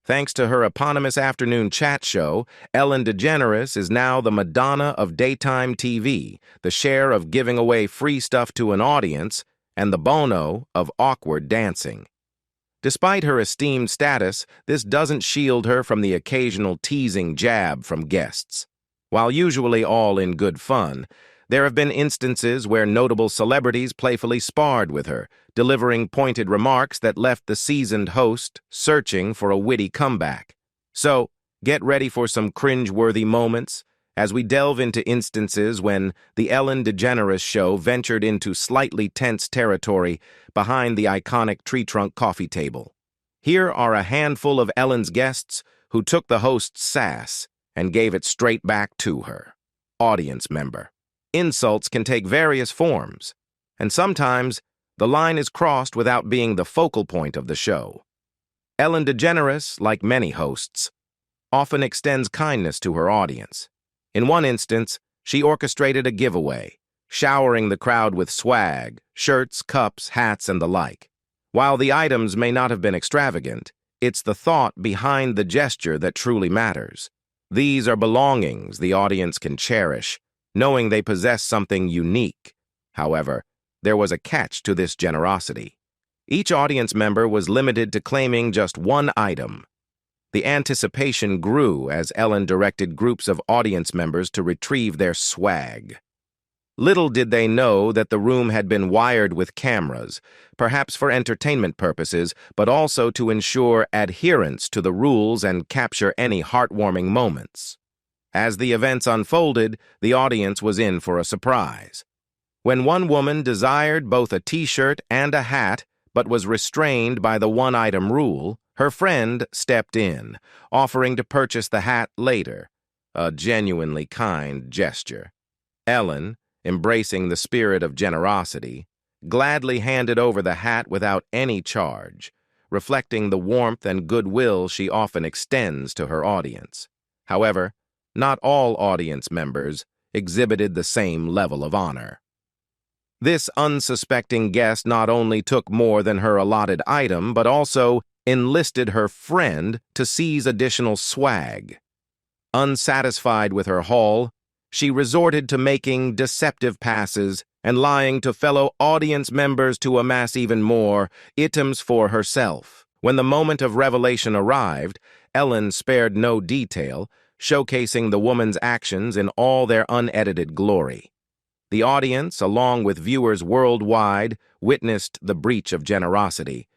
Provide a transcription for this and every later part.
Thanks to her eponymous afternoon chat show, Ellen DeGeneres is now the Madonna of daytime TV, the Cher of giving away free stuff to an audience, and the Bono of awkward dancing. Despite her esteemed status, this doesn't shield her from the occasional teasing jab from guests. While usually all in good fun, there have been instances where notable celebrities playfully sparred with her, delivering pointed remarks that left the seasoned host searching for a witty comeback. So, get ready for some cringe-worthy moments as we delve into instances when the Ellen DeGeneres Show ventured into slightly tense territory behind the iconic tree-trunk coffee table. Here are a handful of Ellen's guests who took the host's sass and gave it straight back to her. Audience member. Insults can take various forms, and sometimes the line is crossed without being the focal point of the show. Ellen DeGeneres, like many hosts, often extends kindness to her audience. In one instance, she orchestrated a giveaway, showering the crowd with swag, shirts, cups, hats, and the like. While the items may not have been extravagant, it's the thought behind the gesture that truly matters. These are belongings the audience can cherish, knowing they possess something unique. However, there was a catch to this generosity. Each audience member was limited to claiming just one item. The anticipation grew as Ellen directed groups of audience members to retrieve their swag. Little did they know that the room had been wired with cameras, perhaps for entertainment purposes, but also to ensure adherence to the rules and capture any heartwarming moments. As the events unfolded, the audience was in for a surprise. When one woman desired both a t-shirt and a hat, but was restrained by the one-item rule, her friend stepped in, offering to purchase the hat later, a genuinely kind gesture. Ellen, embracing the spirit of generosity, gladly handed over the hat without any charge, reflecting the warmth and goodwill she often extends to her audience. However, not all audience members exhibited the same level of honor. This unsuspecting guest not only took more than her allotted item, but also enlisted her friend to seize additional swag. Unsatisfied with her haul, she resorted to making deceptive passes and lying to fellow audience members to amass even more items for herself. When the moment of revelation arrived, Ellen spared no detail, showcasing the woman's actions in all their unedited glory. The audience, along with viewers worldwide, witnessed the breach of generosity.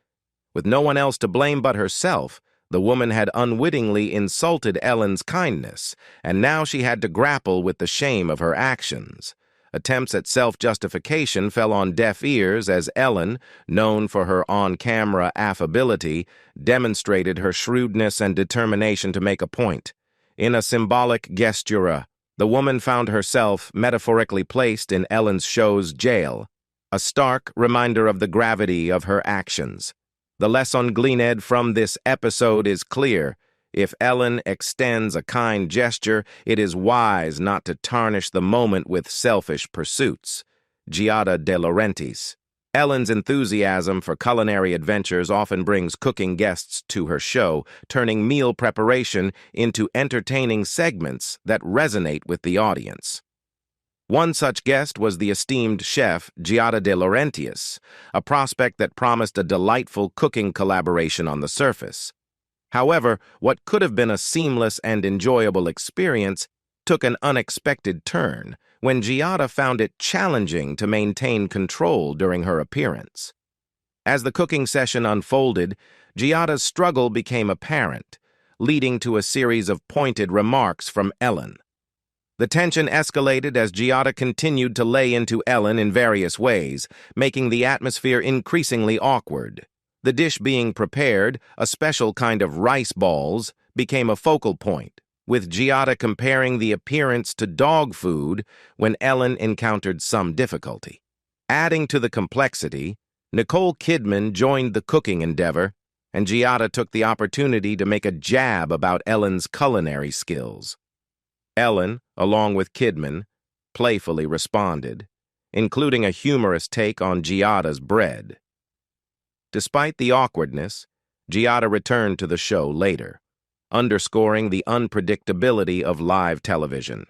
With no one else to blame but herself, the woman had unwittingly insulted Ellen's kindness, and now she had to grapple with the shame of her actions. Attempts at self-justification fell on deaf ears as Ellen, known for her on-camera affability, demonstrated her shrewdness and determination to make a point. In a symbolic gestura, the woman found herself metaphorically placed in Ellen's show's jail, a stark reminder of the gravity of her actions. The lesson gleaned from this episode is clear. If Ellen extends a kind gesture, it is wise not to tarnish the moment with selfish pursuits. Giata Delores. Ellen's enthusiasm for culinary adventures often brings cooking guests to her show, turning meal preparation into entertaining segments that resonate with the audience. One such guest was the esteemed chef Giata Delores, a prospect that promised a delightful cooking collaboration on the surface. However, what could have been a seamless and enjoyable experience took an unexpected turn when Giata found it challenging to maintain control during her appearance. As the cooking session unfolded, Giata's struggle became apparent, leading to a series of pointed remarks from Ellen. The tension escalated as Giata continued to lay into Ellen in various ways, making the atmosphere increasingly awkward. The dish being prepared, a special kind of rice balls, became a focal point, with Giata comparing the appearance to dog food when Ellen encountered some difficulty. Adding to the complexity, Nicole Kidman joined the cooking endeavor, and Giata took the opportunity to make a jab about Ellen's culinary skills. Ellen, along with Kidman, playfully responded, including a humorous take on Giata's bread. Despite the awkwardness, Giata returned to the show later, underscoring the unpredictability of live television.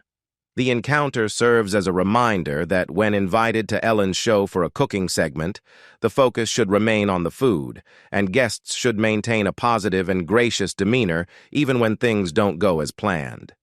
The encounter serves as a reminder that when invited to Ellen's show for a cooking segment, the focus should remain on the food, and guests should maintain a positive and gracious demeanor even when things don't go as planned.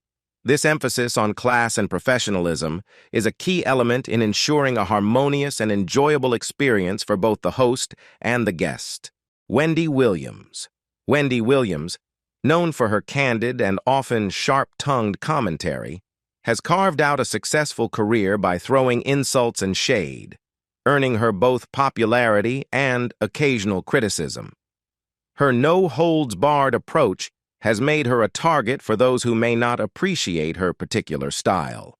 This emphasis on class and professionalism is a key element in ensuring a harmonious and enjoyable experience for both the host and the guest. Wendy Williams. Wendy Williams, known for her candid and often sharp-tongued commentary, has carved out a successful career by throwing insults and shade, earning her both popularity and occasional criticism. Her no-holds-barred approach has made her a target for those who may not appreciate her particular style.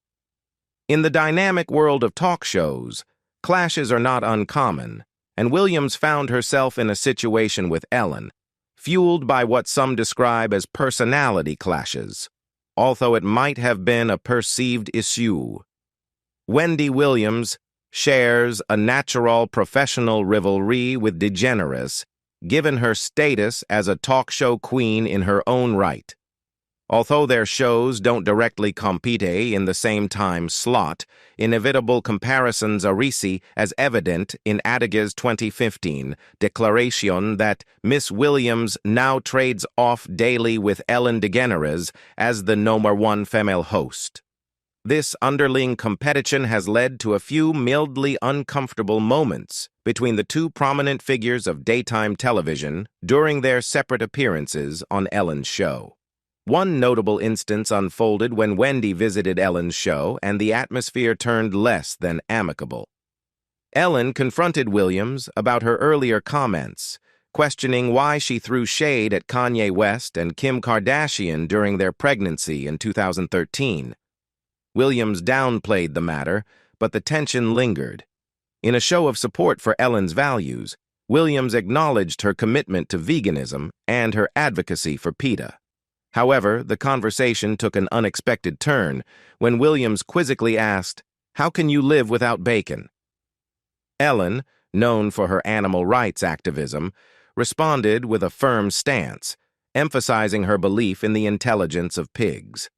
In the dynamic world of talk shows, clashes are not uncommon, and Williams found herself in a situation with Ellen, fueled by what some describe as personality clashes, although it might have been a perceived issue. Wendy Williams shares a natural professional rivalry with DeGeneres, given her status as a talk show queen in her own right. Although their shows don't directly compete in the same time slot, inevitable comparisons are as evident in Adiga's 2015 declaration that Miss Williams now trades off daily with Ellen DeGeneres as the #1 female host. This underling competition has led to a few mildly uncomfortable moments between the two prominent figures of daytime television during their separate appearances on Ellen's show. One notable instance unfolded when Wendy visited Ellen's show and the atmosphere turned less than amicable. Ellen confronted Williams about her earlier comments, questioning why she threw shade at Kanye West and Kim Kardashian during their pregnancy in 2013. Williams downplayed the matter, but the tension lingered. In a show of support for Ellen's values, Williams acknowledged her commitment to veganism and her advocacy for PETA. However, the conversation took an unexpected turn when Williams quizzically asked, "How can you live without bacon?" Ellen, known for her animal rights activism, responded with a firm stance, emphasizing her belief in the intelligence of pigs.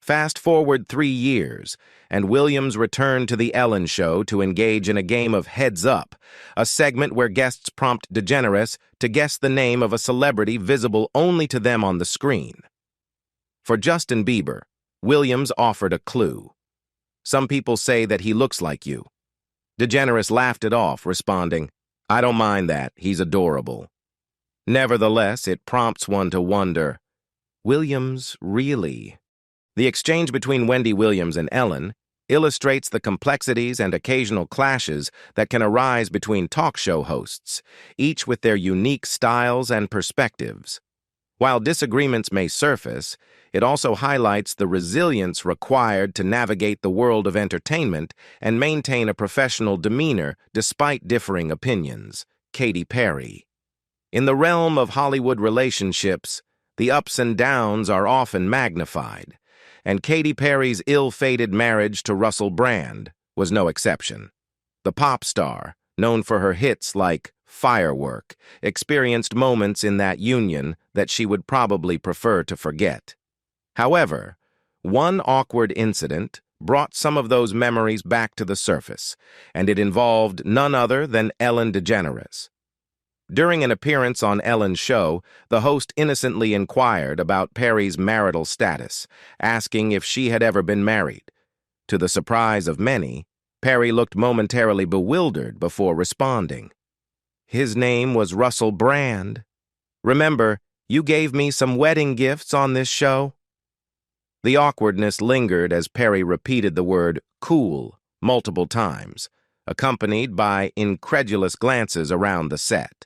Fast forward 3 years, and Williams returned to The Ellen Show to engage in a game of Heads Up, a segment where guests prompt DeGeneres to guess the name of a celebrity visible only to them on the screen. For Justin Bieber, Williams offered a clue. "Some people say that he looks like you." DeGeneres laughed it off, responding, "I don't mind that, he's adorable." Nevertheless, it prompts one to wonder, Williams really? The exchange between Wendy Williams and Ellen illustrates the complexities and occasional clashes that can arise between talk show hosts, each with their unique styles and perspectives. While disagreements may surface, it also highlights the resilience required to navigate the world of entertainment and maintain a professional demeanor despite differing opinions. Katy Perry. In the realm of Hollywood relationships, the ups and downs are often magnified, and Katy Perry's ill-fated marriage to Russell Brand was no exception. The pop star, known for her hits like Firework, experienced moments in that union that she would probably prefer to forget. However, one awkward incident brought some of those memories back to the surface, and it involved none other than Ellen DeGeneres. During an appearance on Ellen's show, the host innocently inquired about Perry's marital status, asking if she had ever been married. To the surprise of many, Perry looked momentarily bewildered before responding. "His name was Russell Brand. Remember, you gave me some wedding gifts on this show?" The awkwardness lingered as Perry repeated the word "cool" multiple times, accompanied by incredulous glances around the set.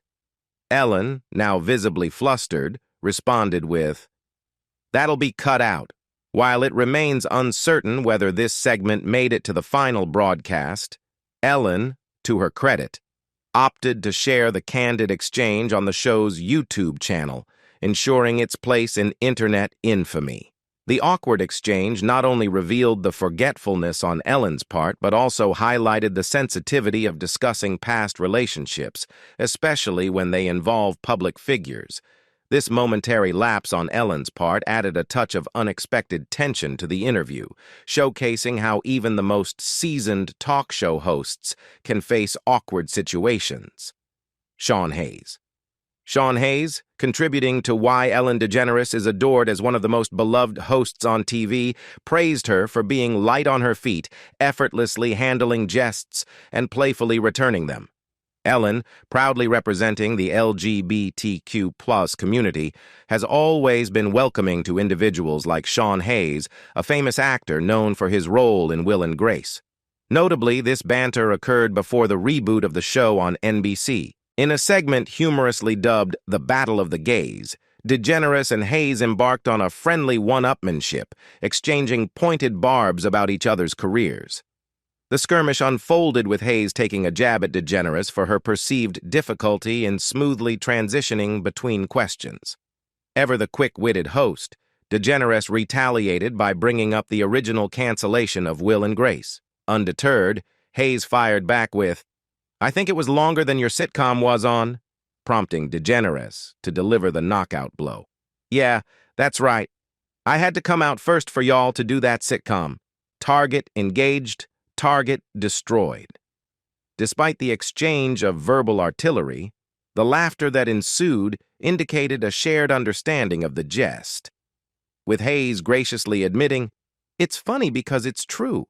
Ellen, now visibly flustered, responded with, "That'll be cut out." While it remains uncertain whether this segment made it to the final broadcast, Ellen, to her credit, opted to share the candid exchange on the show's YouTube channel, ensuring its place in internet infamy. The awkward exchange not only revealed the forgetfulness on Ellen's part, but also highlighted the sensitivity of discussing past relationships, especially when they involve public figures. This momentary lapse on Ellen's part added a touch of unexpected tension to the interview, showcasing how even the most seasoned talk show hosts can face awkward situations. Shawn Hayes. Shawn Hayes, contributing to why Ellen DeGeneres is adored as one of the most beloved hosts on TV, praised her for being light on her feet, effortlessly handling jests, and playfully returning them. Ellen, proudly representing the LGBTQ+ community, has always been welcoming to individuals like Shawn Hayes, a famous actor known for his role in Will and Grace. Notably, this banter occurred before the reboot of the show on NBC. In a segment humorously dubbed The Battle of the Gays, DeGeneres and Hayes embarked on a friendly one-upmanship, exchanging pointed barbs about each other's careers. The skirmish unfolded with Hayes taking a jab at DeGeneres for her perceived difficulty in smoothly transitioning between questions. Ever the quick-witted host, DeGeneres retaliated by bringing up the original cancellation of Will and Grace. Undeterred, Hayes fired back with, "I think it was longer than your sitcom was on," prompting DeGeneres to deliver the knockout blow. "Yeah, that's right. I had to come out first for y'all to do that sitcom. Target engaged, target destroyed." Despite the exchange of verbal artillery, the laughter that ensued indicated a shared understanding of the jest, with Hayes graciously admitting, "It's funny because it's true."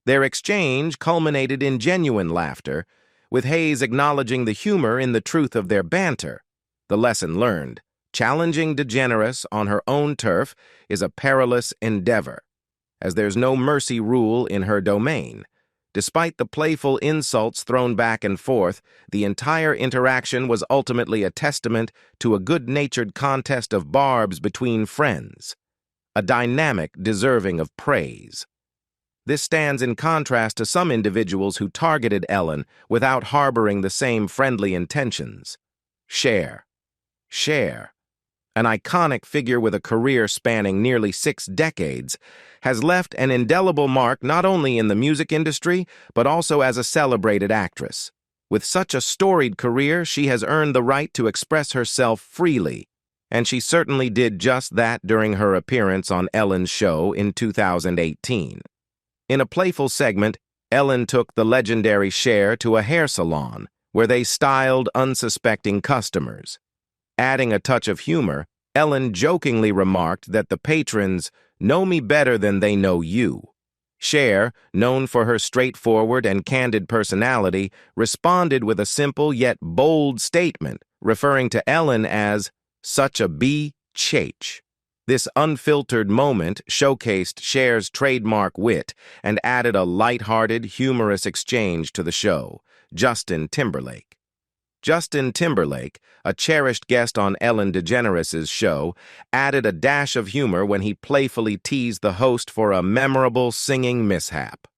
Their exchange culminated in genuine laughter, with Hayes acknowledging the humor in the truth of their banter. The lesson learned: challenging DeGeneres on her own turf is a perilous endeavor, as there's no mercy rule in her domain. Despite the playful insults thrown back and forth, the entire interaction was ultimately a testament to a good-natured contest of barbs between friends, a dynamic deserving of praise. This stands in contrast to some individuals who targeted Ellen without harboring the same friendly intentions. Cher, an iconic figure with a career spanning nearly 6 decades, has left an indelible mark not only in the music industry, but also as a celebrated actress. With such a storied career, she has earned the right to express herself freely, and she certainly did just that during her appearance on Ellen's show in 2018. In a playful segment, Ellen took the legendary Cher to a hair salon, where they styled unsuspecting customers. Adding a touch of humor, Ellen jokingly remarked that the patrons know me better than they know you. Cher, known for her straightforward and candid personality, responded with a simple yet bold statement, referring to Ellen as such a b-chach. This unfiltered moment showcased Cher's trademark wit and added a light-hearted, humorous exchange to the show. Justin Timberlake. Justin Timberlake, a cherished guest on Ellen DeGeneres' show, added a dash of humor when he playfully teased the host for a memorable singing mishap.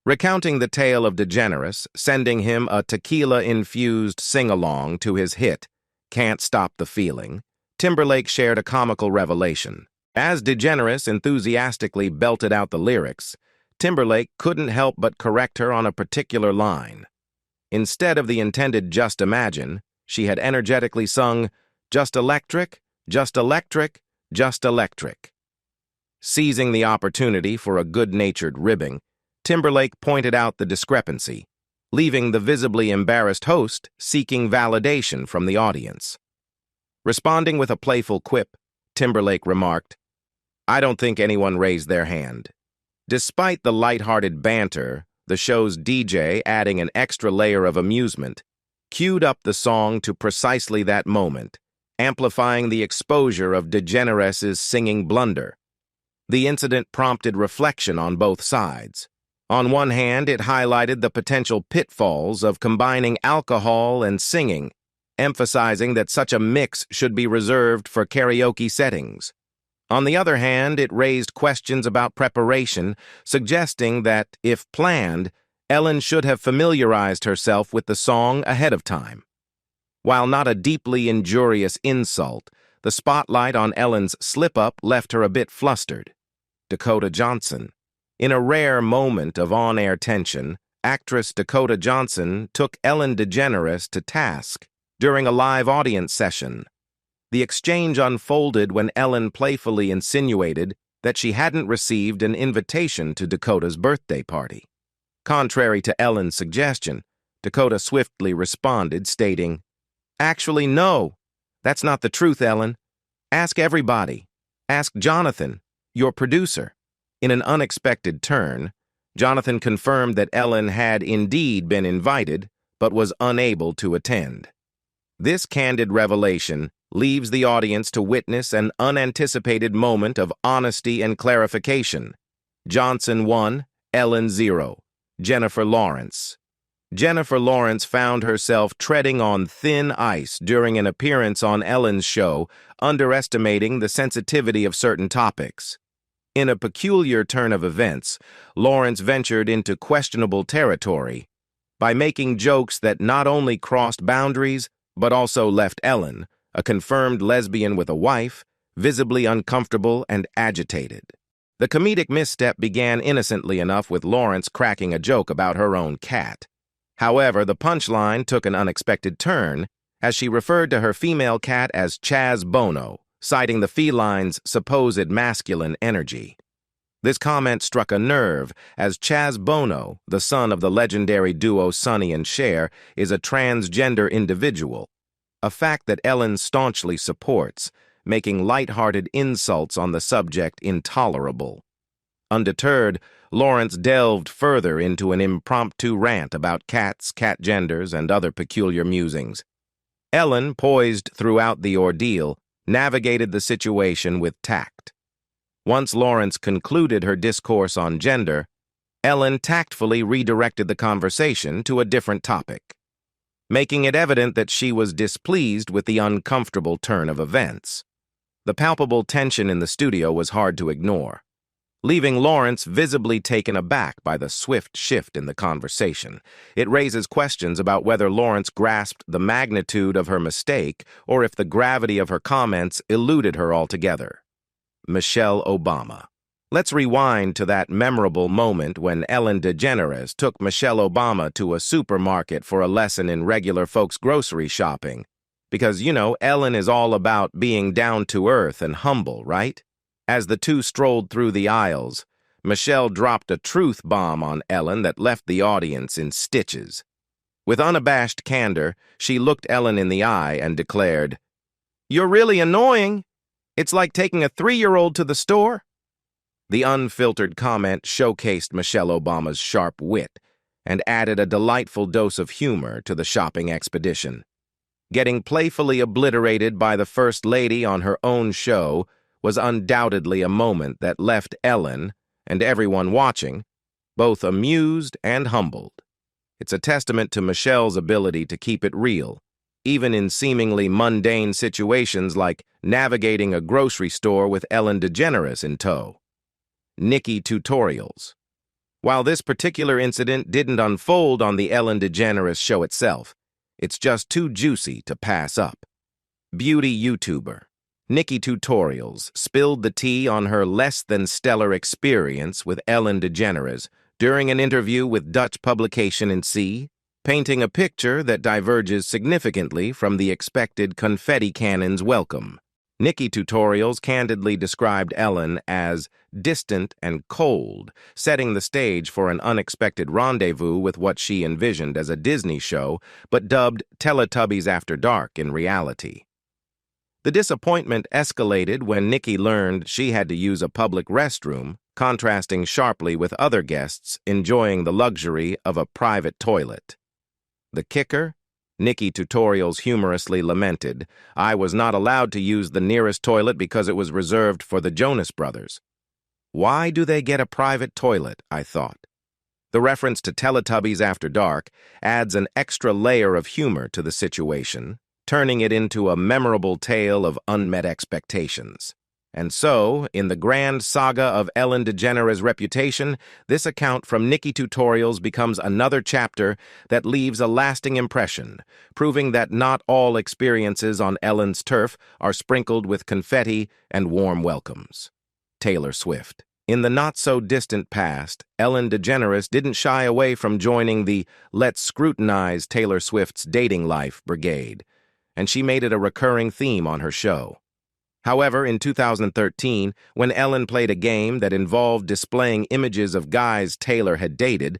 Recounting the tale of DeGeneres, sending him a tequila-infused sing-along to his hit, Can't Stop the Feeling, Timberlake shared a comical revelation. As DeGeneres enthusiastically belted out the lyrics, Timberlake couldn't help but correct her on a particular line. Instead of the intended "just imagine," she had energetically sung, "Just electric, just electric, just electric." Seizing the opportunity for a good-natured ribbing, Timberlake pointed out the discrepancy, leaving the visibly embarrassed host seeking validation from the audience. Responding with a playful quip, Timberlake remarked, "I don't think anyone raised their hand." Despite the lighthearted banter, the show's DJ, adding an extra layer of amusement, queued up the song to precisely that moment, amplifying the exposure of DeGeneres' singing blunder. The incident prompted reflection on both sides. On one hand, it highlighted the potential pitfalls of combining alcohol and singing, emphasizing that such a mix should be reserved for karaoke settings. On the other hand, it raised questions about preparation, suggesting that, if planned, Ellen should have familiarized herself with the song ahead of time. While not a deeply injurious insult, the spotlight on Ellen's slip-up left her a bit flustered. Dakota Johnson. In a rare moment of on-air tension, actress Dakota Johnson took Ellen DeGeneres to task during a live audience session. The exchange unfolded when Ellen playfully insinuated that she hadn't received an invitation to Dakota's birthday party. Contrary to Ellen's suggestion, Dakota swiftly responded, stating, "Actually, no. That's not the truth, Ellen. Ask everybody. Ask Jonathan, your producer." In an unexpected turn, Jonathan confirmed that Ellen had indeed been invited, but was unable to attend. This candid revelation leaves the audience to witness an unanticipated moment of honesty and clarification. Johnson 1, Ellen 0. Jennifer Lawrence. Jennifer Lawrence found herself treading on thin ice during an appearance on Ellen's show, underestimating the sensitivity of certain topics. In a peculiar turn of events, Lawrence ventured into questionable territory by making jokes that not only crossed boundaries, but also left Ellen, a confirmed lesbian with a wife, visibly uncomfortable and agitated. The comedic misstep began innocently enough with Lawrence cracking a joke about her own cat. However, the punchline took an unexpected turn as she referred to her female cat as Chaz Bono, citing the feline's supposed masculine energy. This comment struck a nerve, as Chaz Bono, the son of the legendary duo Sonny and Cher, is a transgender individual, a fact that Ellen staunchly supports, making light-hearted insults on the subject intolerable. Undeterred, Lawrence delved further into an impromptu rant about cats, cat genders, and other peculiar musings. Ellen, poised throughout the ordeal, navigated the situation with tact. Once Lawrence concluded her discourse on gender, Ellen tactfully redirected the conversation to a different topic, making it evident that she was displeased with the uncomfortable turn of events. The palpable tension in the studio was hard to ignore, leaving Lawrence visibly taken aback by the swift shift in the conversation. It raises questions about whether Lawrence grasped the magnitude of her mistake or if the gravity of her comments eluded her altogether. Michelle Obama. Let's rewind to that memorable moment when Ellen DeGeneres took Michelle Obama to a supermarket for a lesson in regular folks' grocery shopping. Because, Ellen is all about being down to earth and humble, right? As the two strolled through the aisles, Michelle dropped a truth bomb on Ellen that left the audience in stitches. With unabashed candor, she looked Ellen in the eye and declared, "You're really annoying. It's like taking a 3-year-old to the store." The unfiltered comment showcased Michelle Obama's sharp wit and added a delightful dose of humor to the shopping expedition. Getting playfully obliterated by the First Lady on her own show was undoubtedly a moment that left Ellen, and everyone watching, both amused and humbled. It's a testament to Michelle's ability to keep it real, even in seemingly mundane situations like navigating a grocery store with Ellen DeGeneres in tow. Nikki Tutorials. While this particular incident didn't unfold on the Ellen DeGeneres Show itself, it's just too juicy to pass up. Beauty YouTuber Nikki Tutorials spilled the tea on her less-than-stellar experience with Ellen DeGeneres during an interview with Dutch publication in C, painting a picture that diverges significantly from the expected confetti cannon's welcome. Nikki Tutorials candidly described Ellen as distant and cold, setting the stage for an unexpected rendezvous with what she envisioned as a Disney show, but dubbed Teletubbies After Dark in reality. The disappointment escalated when Nikki learned she had to use a public restroom, contrasting sharply with other guests enjoying the luxury of a private toilet. The kicker? Nikki Tutorials humorously lamented, "I was not allowed to use the nearest toilet because it was reserved for the Jonas Brothers." Why do they get a private toilet, I thought. The reference to Teletubbies After Dark adds an extra layer of humor to the situation, turning it into a memorable tale of unmet expectations. And so, in the grand saga of Ellen DeGeneres' reputation, this account from Nikki Tutorials becomes another chapter that leaves a lasting impression, proving that not all experiences on Ellen's turf are sprinkled with confetti and warm welcomes. Taylor Swift. In the not-so-distant past, Ellen DeGeneres didn't shy away from joining the "Let's Scrutinize Taylor Swift's Dating Life" brigade, and she made it a recurring theme on her show. However, in 2013, when Ellen played a game that involved displaying images of guys Taylor had dated,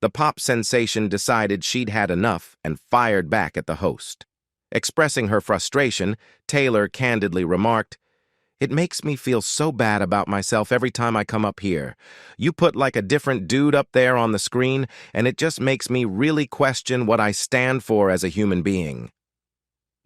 the pop sensation decided she'd had enough and fired back at the host. Expressing her frustration, Taylor candidly remarked, "It makes me feel so bad about myself every time I come up here. You put like a different dude up there on the screen, and it just makes me really question what I stand for as a human being."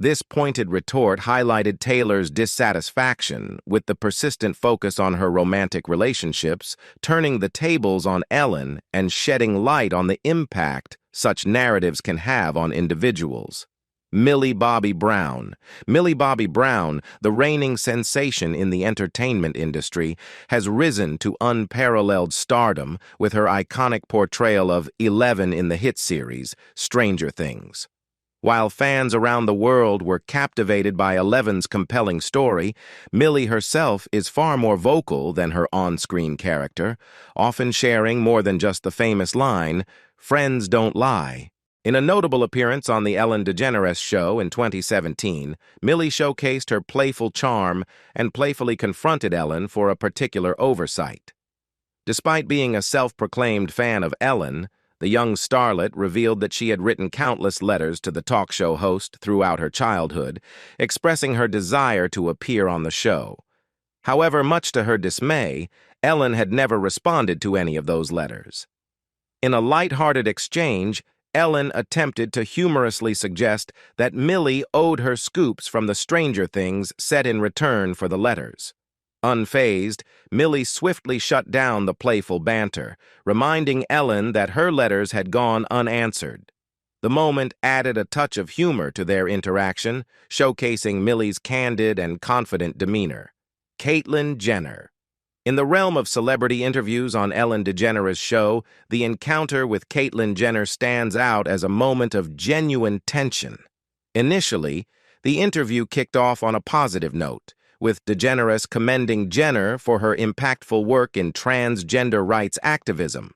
This pointed retort highlighted Taylor's dissatisfaction with the persistent focus on her romantic relationships, turning the tables on Ellen and shedding light on the impact such narratives can have on individuals. Millie Bobby Brown. Millie Bobby Brown, the reigning sensation in the entertainment industry, has risen to unparalleled stardom with her iconic portrayal of Eleven in the hit series, Stranger Things. While fans around the world were captivated by Eleven's compelling story, Millie herself is far more vocal than her on-screen character, often sharing more than just the famous line, "Friends don't lie." In a notable appearance on the Ellen DeGeneres Show in 2017, Millie showcased her playful charm and playfully confronted Ellen for a particular oversight. Despite being a self-proclaimed fan of Ellen, the young starlet revealed that she had written countless letters to the talk show host throughout her childhood, expressing her desire to appear on the show. However, much to her dismay, Ellen had never responded to any of those letters. In a light-hearted exchange, Ellen attempted to humorously suggest that Millie owed her scoops from the Stranger Things set in return for the letters. Unfazed, Millie swiftly shut down the playful banter, reminding Ellen that her letters had gone unanswered. The moment added a touch of humor to their interaction, showcasing Millie's candid and confident demeanor. Caitlyn Jenner. In the realm of celebrity interviews on Ellen DeGeneres Show, the encounter with Caitlyn Jenner stands out as a moment of genuine tension. Initially, the interview kicked off on a positive note, with DeGeneres commending Jenner for her impactful work in transgender rights activism.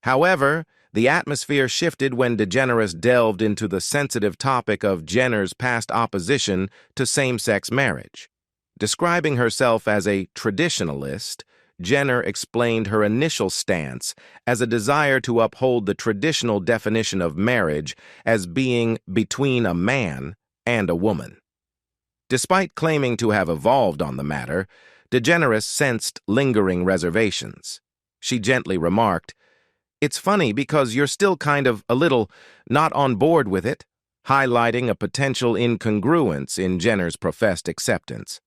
However, the atmosphere shifted when DeGeneres delved into the sensitive topic of Jenner's past opposition to same-sex marriage. Describing herself as a traditionalist, Jenner explained her initial stance as a desire to uphold the traditional definition of marriage as being between a man and a woman. Despite claiming to have evolved on the matter, DeGeneres sensed lingering reservations. She gently remarked, "It's funny because you're still kind of a little not on board with it," highlighting a potential incongruence in Jenner's professed acceptance.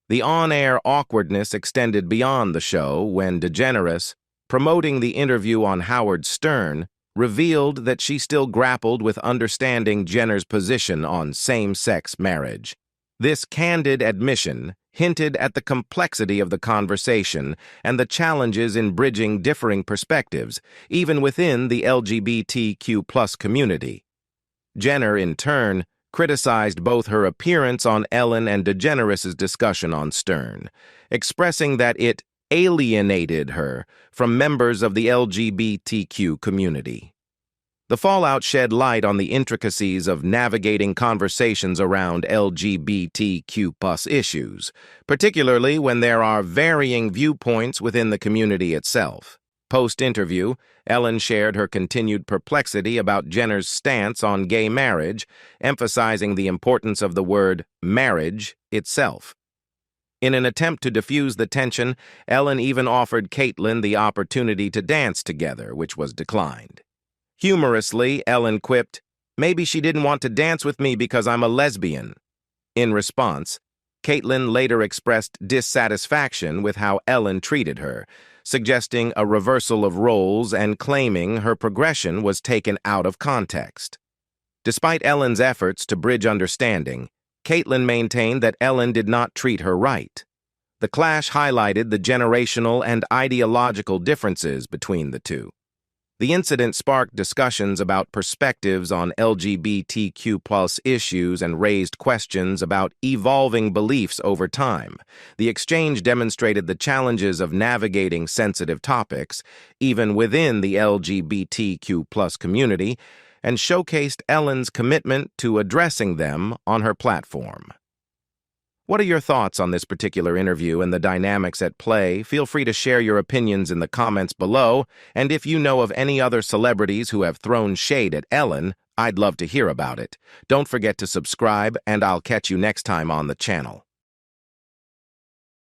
The on-air awkwardness extended beyond the show when DeGeneres, promoting the interview on Howard Stern, revealed that she still grappled with understanding Jenner's position on same-sex marriage. This candid admission hinted at the complexity of the conversation and the challenges in bridging differing perspectives, even within the LGBTQ+ community. Jenner, in turn, criticized both her appearance on Ellen and DeGeneres' discussion on Stern, expressing that it alienated her from members of the LGBTQ community. The fallout shed light on the intricacies of navigating conversations around LGBTQ+ issues, particularly when there are varying viewpoints within the community itself. Post-interview, Ellen shared her continued perplexity about Jenner's stance on gay marriage, emphasizing the importance of the word marriage itself. In an attempt to diffuse the tension, Ellen even offered Caitlyn the opportunity to dance together, which was declined. Humorously, Ellen quipped, "Maybe she didn't want to dance with me because I'm a lesbian." In response, Caitlyn later expressed dissatisfaction with how Ellen treated her, suggesting a reversal of roles and claiming her progression was taken out of context. Despite Ellen's efforts to bridge understanding, Caitlyn maintained that Ellen did not treat her right. The clash highlighted the generational and ideological differences between the two. The incident sparked discussions about perspectives on LGBTQ+ issues and raised questions about evolving beliefs over time. The exchange demonstrated the challenges of navigating sensitive topics, even within the LGBTQ+ community, and showcased Ellen's commitment to addressing them on her platform. What are your thoughts on this particular interview and the dynamics at play? Feel free to share your opinions in the comments below, and if you know of any other celebrities who have thrown shade at Ellen, I'd love to hear about it. Don't forget to subscribe, and I'll catch you next time on the channel.